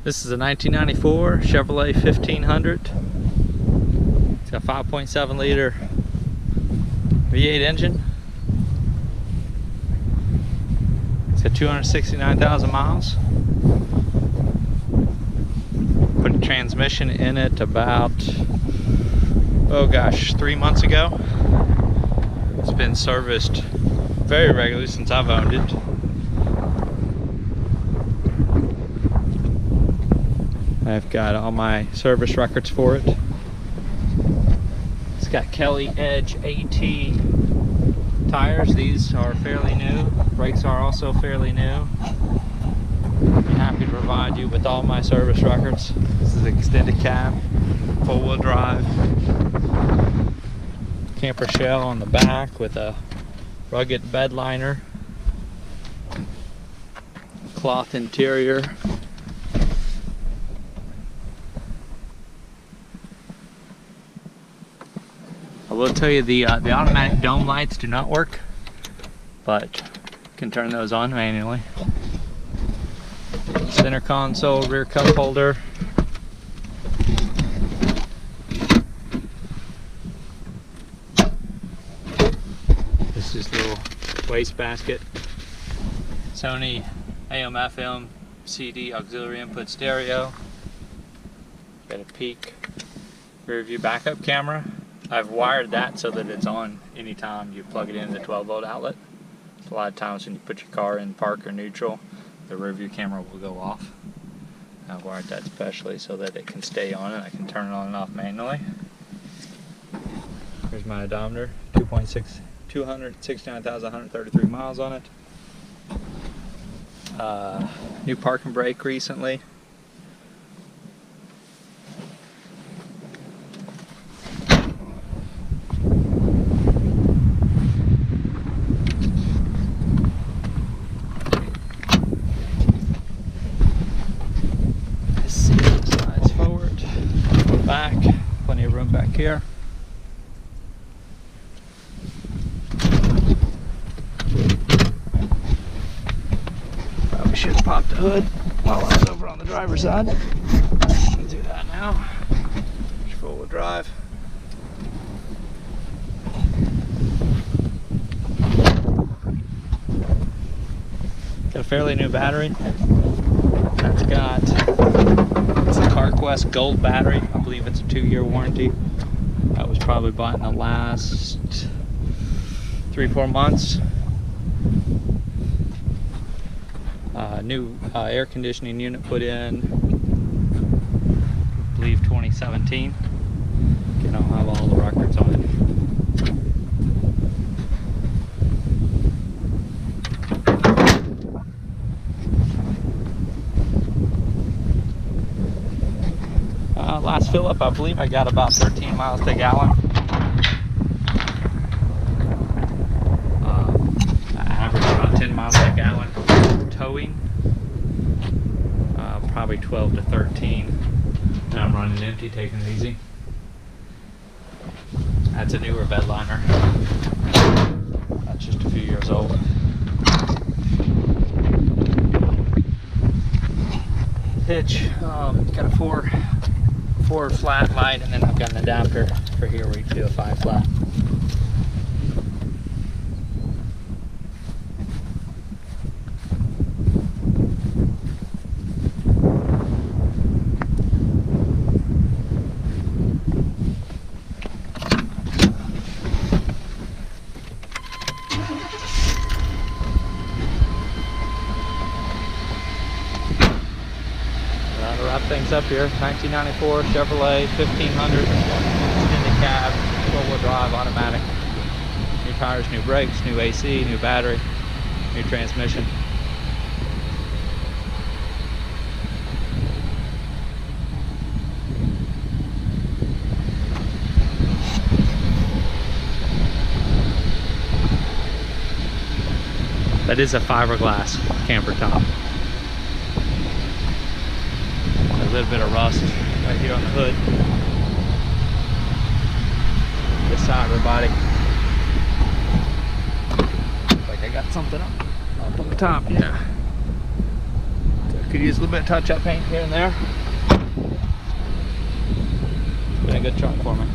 This is a 1994 Chevrolet 1500. It's got a 5.7 liter V8 engine. It's got 269,000 miles. Put a transmission in it about, oh gosh, 3 months ago. It's been serviced very regularly since I've owned it. I've got all my service records for it. It's got Kelly Edge AT tires. These are fairly new. Brakes are also fairly new. I'm happy to provide you with all my service records. This is extended cab, four-wheel drive, camper shell on the back with a rugged bed liner, cloth interior. I will tell you the automatic dome lights do not work, but you can turn those on manually. Center console, rear cup holder. This is a little waste basket. Sony AM FM CD auxiliary input stereo. Got a peak rear view backup camera. I've wired that so that it's on anytime you plug it in the 12-volt outlet. A lot of times when you put your car in park or neutral, the rear view camera will go off. I've wired that specially so that it can stay on and I can turn it on and off manually. Here's my odometer, 269,133 miles on it. New parking brake recently. Back, plenty of room back here. Probably should have popped the hood while I was over on the driver's side. I'll do that now. Four-wheel drive. Got a fairly new battery. That's got, it's a CarQuest Gold battery. I believe it's a 2-year warranty. That was probably bought in the last 3-4 months. New air conditioning unit put in, I believe 2017. Again, I'll have all the records on it. Last fill up, I believe I got about 13 miles to gallon. I average about 10 miles to gallon. Towing, probably 12 to 13. And I'm running empty, taking it easy. That's a newer bed liner. That's just a few years old. Hitch, got a 4 flat light, and then I've got an adapter for here where you can do a 5 flat. To wrap things up here, 1994 Chevrolet 1500 extended cab, 4-wheel drive, automatic. New tires, new brakes, new AC, new battery, new transmission. That is a fiberglass camper top. A little bit of rust right here on the hood. This side of the body. Looks like I got something up on the top, yeah. Could use a little bit of touch-up paint here and there. It's been a good truck for me.